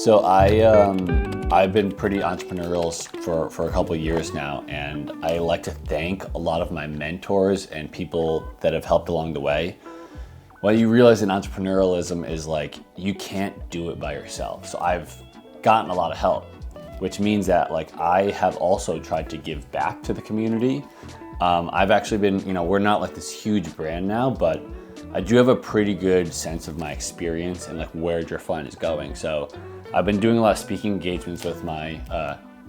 So I've been pretty entrepreneurial for a couple of years now, and I like to thank a lot of my mentors and people that have helped along the way. Well, you realize in entrepreneurialism is like, you can't do it by yourself. So I've gotten a lot of help, which means that like I have also tried to give back to the community. I've actually been, we're not like this huge brand now, but I do have a pretty good sense of my experience and like where Driftlines is going. So I've been doing a lot of speaking engagements with my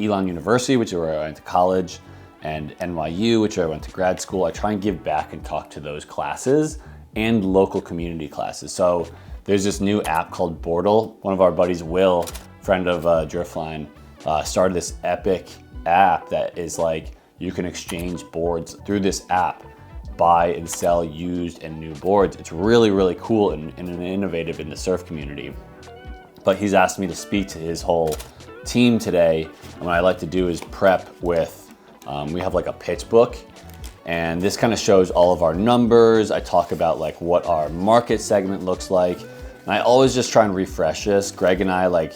Elon University, which is where I went to college, and NYU, which I went to grad school. I try and give back and talk to those classes and local community classes. So there's this new app called Boardle. One of our buddies, Will, friend of Driftline, started this epic app that is like, you can exchange boards through this app, buy and sell used and new boards. It's really, really cool and innovative in the surf community. But he's asked me to speak to his whole team today. And what I like to do is prep with, we have like a pitch book, and this kind of shows all of our numbers. I talk about like what our market segment looks like. And I always just try and refresh this. Greg and I,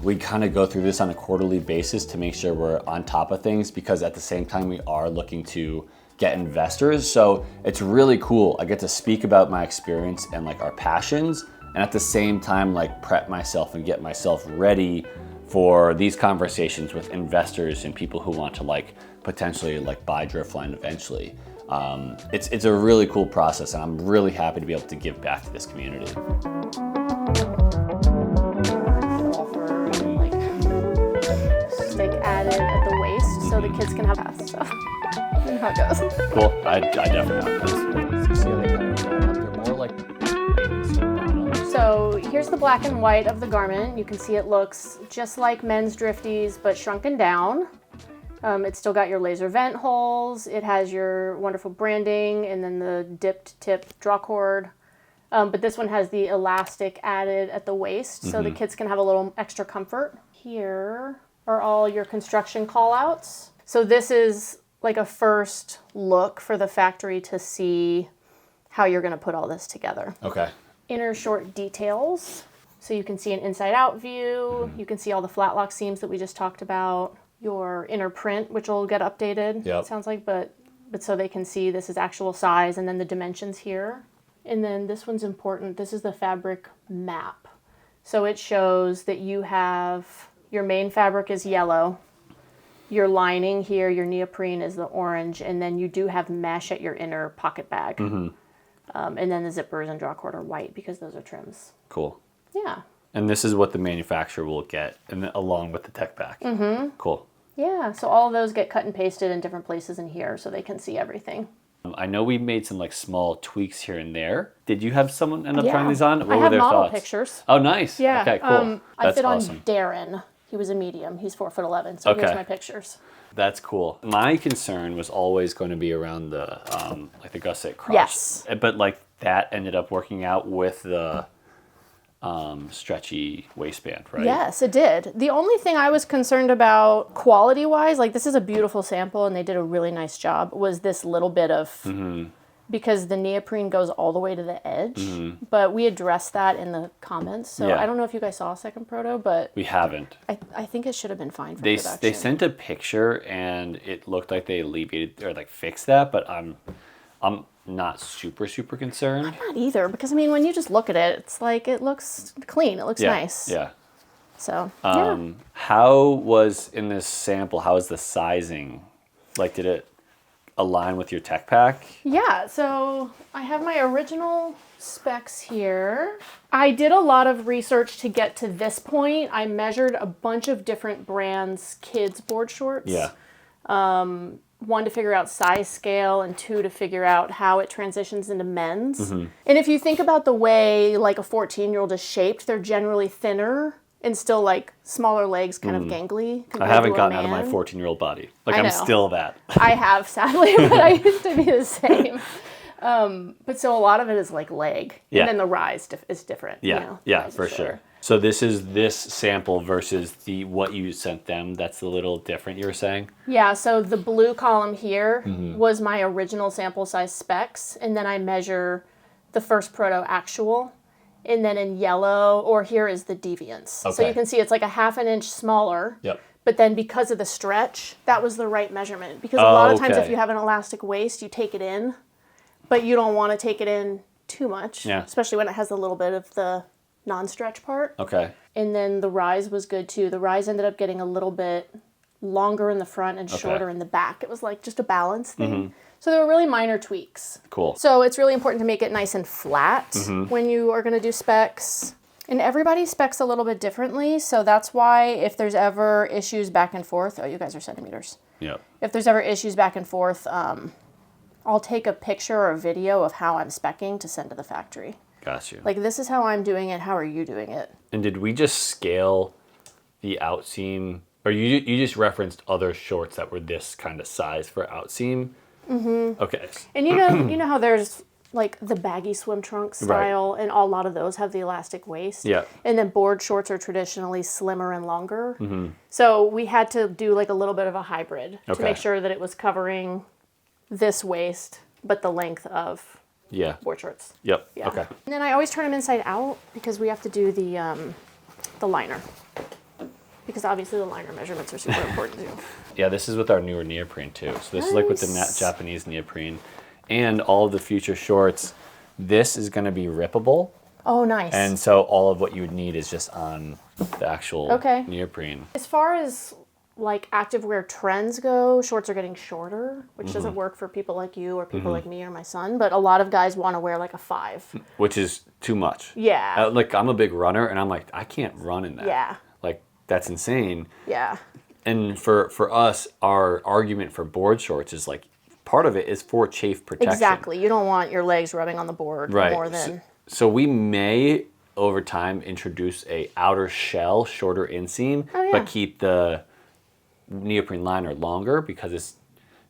we kind of go through this on a quarterly basis to make sure we're on top of things, because at the same time we are looking to get investors. So it's really cool. I get to speak about my experience and like our passions, and at the same time like prep myself and get myself ready for these conversations with investors and people who want to like potentially like buy Driftline eventually. It's a really cool process, and I'm really happy to be able to give back to this community. Stick added at the waist so the kids can have paths. So you know how it goes. Cool. I definitely have this. You see how they kind of roll up? They're more like So here's the black and white of the garment. You can see it looks just like men's Drifties, but shrunken down. It's still got your laser vent holes. It has your wonderful branding and then the dipped tip draw cord. But this one has the elastic added at the waist, so the kids can have a little extra comfort. Here are all your construction call outs. So this is like a first look for the factory to see how you're gonna put all this together. Okay. Inner short details. So you can see an inside out view. You can see all the flat lock seams that we just talked about. Your inner print, which will get updated, it sounds like, but so they can see this is actual size, and then the dimensions here. And then this one's important. This is the fabric map. So it shows that you have, your main fabric is yellow. Your lining here, your neoprene, is the orange, and then you do have mesh at your inner pocket bag. And then the zippers and draw cord are white because those are trims. Cool. Yeah. And this is what the manufacturer will get, and along with the tech pack. Cool. Yeah, so all of those get cut and pasted in different places in here so they can see everything. I know we made some like small tweaks here and there. Did you have someone end up trying these on? What I were have their model thoughts? Pictures. Oh, nice. Yeah. Okay, cool. I fit awesome. on Darren. He was a medium. He's 4'11", so here's my pictures. That's cool. My concern was always going to be around the like the gusset crotch. Yes. But like that ended up working out with the stretchy waistband, right? Yes, it did. The only thing I was concerned about quality-wise, like this is a beautiful sample and they did a really nice job, was this little bit of, because the neoprene goes all the way to the edge, but we addressed that in the comments. So I don't know if you guys saw a second proto, but we haven't. I think it should have been fine for production. They sent a picture and it looked like they alleviated or like fixed that, but I'm not super concerned. I'm not either, because I mean, when you just look at it, it's like it looks clean. It looks nice. Yeah. So how was in this sample? How is the sizing? Like, did it align with your tech pack? Yeah. So I have my original specs here. I did a lot of research to get to this point. I measured a bunch of different brands' kids' board shorts. Yeah. One, to figure out size scale, and two, to figure out how it transitions into men's. And if you think about the way like a 14-year-old is shaped, they're generally thinner and still like smaller legs, kind of gangly. I haven't gotten out of my 14-year-old body. Like, I'm still that. I have, sadly, but I used to be the same. But so a lot of it is like leg. Yeah. And then the rise is different. Yeah, for sure. So this is this sample versus the what you sent them. That's a little different, you were saying? Yeah, so the blue column here was my original sample size specs, and then I measure the first proto actual, And then in yellow, or here is the deviance. Okay. So you can see it's like a 1/2 inch smaller. Yep. But then because of the stretch, that was the right measurement. Because a lot of times if you have an elastic waist, you take it in, but you don't want to take it in too much, especially when it has a little bit of the non-stretch part. Okay. And then the rise was good too. The rise ended up getting a little bit longer in the front and shorter in the back. It was like just a balance thing. So there were really minor tweaks. Cool. So it's really important to make it nice and flat when you are going to do specs. And everybody specs a little bit differently. So that's why if there's ever issues back and forth, oh, you guys are centimeters. Yep. If there's ever issues back and forth, I'll take a picture or a video of how I'm speccing to send to the factory. Got you. Like, this is how I'm doing it. How are you doing it? And did we just scale the outseam, or you just referenced other shorts that were this kind of size for outseam? Okay. And you know how there's like the baggy swim trunk style, and a lot of those have the elastic waist. Yeah. And then board shorts are traditionally slimmer and longer. So we had to do like a little bit of a hybrid to make sure that it was covering this waist, but the length of board shorts. Yep. Yeah. Okay. And then I always turn them inside out because we have to do the liner. Because obviously the liner measurements are super important too. Yeah, this is with our newer neoprene too. So this is like with the Japanese neoprene. And all of the future shorts, this is going to be rippable. Oh, nice. And so all of what you would need is just on the actual neoprene. As far as like activewear trends go, shorts are getting shorter, which doesn't work for people like you or people like me or my son. But a lot of guys want to wear like a 5. Which is too much. Yeah. Like, I'm a big runner, and I'm like, I can't run in that. Yeah. Like, that's insane. Yeah. And for us, our argument for board shorts is like, part of it is for chafe protection. Exactly. You don't want your legs rubbing on the board more than... So we may, over time, introduce a outer shell, shorter inseam, but keep the neoprene liner longer because it's...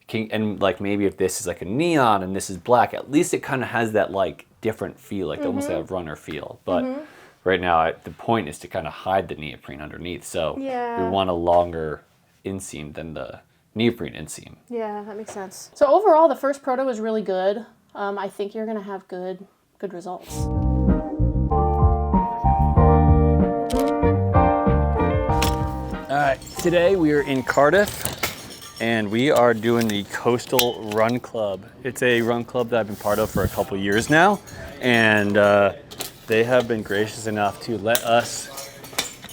And like maybe if this is like a neon and this is black, at least it kind of has that like different feel, like almost like a runner feel. But right now, the point is to kind of hide the neoprene underneath. So we want a longer inseam than the neoprene inseam. Yeah, that makes sense. So overall, the first proto was really good. I think you're going to have good results. All right, today we are in Cardiff and we are doing the Coastal Run Club. It's a run club that I've been part of for a couple years now, and they have been gracious enough to let us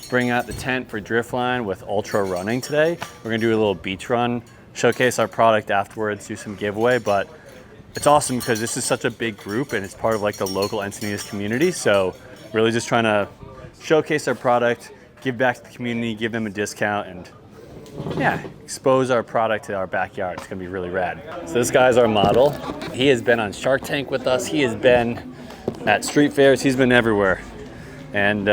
bring out the tent for Driftline with ultra running today. We're gonna do a little beach run, showcase our product afterwards, do some giveaway, but it's awesome because this is such a big group and it's part of like the local Encinitas community. So really just trying to showcase our product, give back to the community, give them a discount, and expose our product to our backyard. It's gonna be really rad. So this guy's our model. He has been on Shark Tank with us. He has been at street fairs. He's been everywhere. And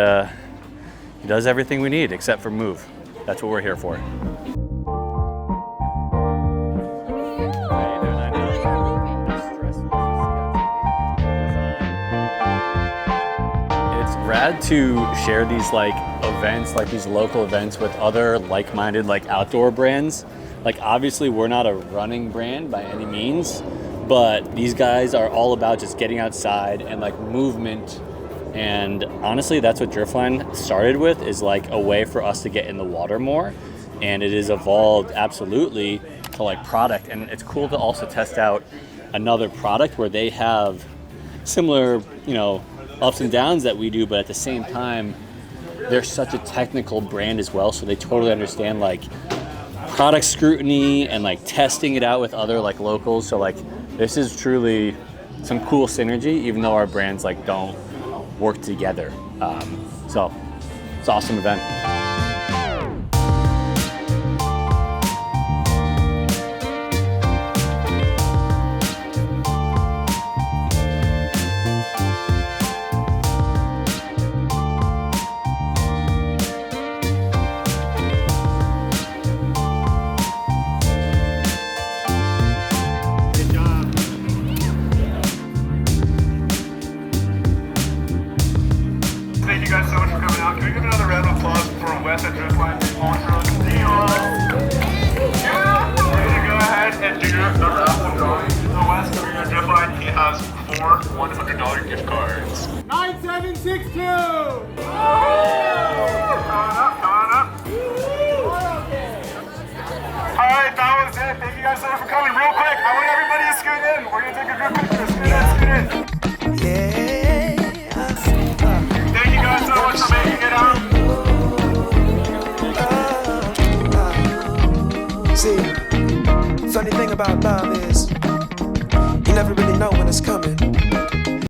he does everything we need except for move. That's what we're here for. It's rad to share these like events, like these local events with other like-minded like outdoor brands. Like obviously we're not a running brand by any means, but these guys are all about just getting outside and like movement. And honestly, that's what Driftline started with, is like a way for us to get in the water more. And it has evolved absolutely to like product. And it's cool to also test out another product where they have similar, ups and downs that we do, but at the same time, they're such a technical brand as well. So they totally understand like product scrutiny and like testing it out with other like locals. So like this is truly some cool synergy, even though our brands like don't work together. So it's an awesome event. Thank you guys so much for coming out. Can we give another round of applause for Wes at Driftline? We're going to go ahead and do the raffle drawing. So Wes, coming at Driftline, he has 4 $100 gift cards. 9760! guys so much for coming. Real quick, I want everybody to scoot in. We're gonna take a group picture. Scoot in. Thank you guys so much for making it out. See, funny thing about love is you never really know when it's coming.